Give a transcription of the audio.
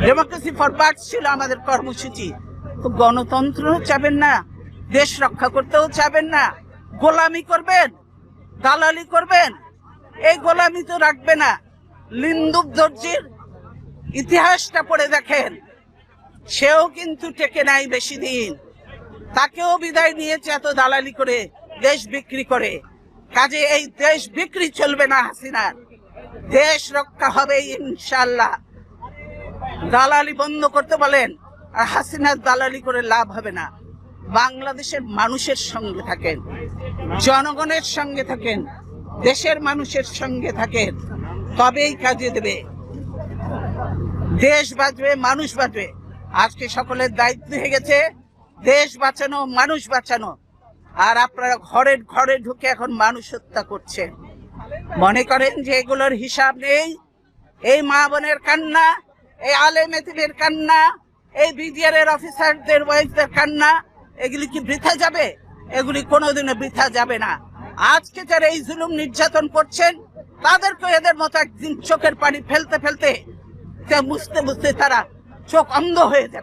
Democracy for birds ছিল আমাদের কর্মসূচি। তো গণতন্ত্র চাবেন না, দেশ রক্ষা করতেও চাবেন না, গোলামি করবেন, দালালি করবেন। এই গোলামি তো রাখবে না। লিন্দুক দর্জির ইতিহাসটা পড়ে দেখেন, সেও কিন্তু টেকে নাই বেশি দিন, তাকেও বিদায় নিয়েছে এত দালালি করে, দেশ বিক্রি করে। কাজে এই দেশ বিক্রি চলবে না হাসিনার, দেশ রক্ষা হবে ইনশাল্লাহ। দালালি বন্ধ করতে বলেন, আর হাসিনার দালালি করে লাভ হবে না। বাংলাদেশের মানুষের সঙ্গে থাকেন, জনগণের সঙ্গে থাকেন, দেশের মানুষের সঙ্গে থাকেন, তবেই কাজে দেবে। দেশ বাঁচবে, মানুষ বাঁচবে। আজকে সকলের দায়িত্ব হয়ে গেছে দেশ বাঁচানো, মানুষ বাঁচানো। আর আপনারা ঘরে ঘরে ঢুকে এখন মানুষ হত্যা করছেন, মনে করেন যে এগুলোর হিসাব নেই। এই মা বোনের কান্না, এই আলেম এতিমের কান্না, এই বিডিআর এর অফিসারদের ওয়াইফদের কান্না, এগুলি কি বৃথা যাবে? এগুলি কোনোদিনও বৃথা যাবে না। আজকে যারা এই জুলুম নির্যাতন করছেন, তাদেরকে এদের মতো একদিন চোখের পানি ফেলতে ফেলতে, বুঝতে বুঝতে তারা চোখ অন্ধ হয়ে যাবে।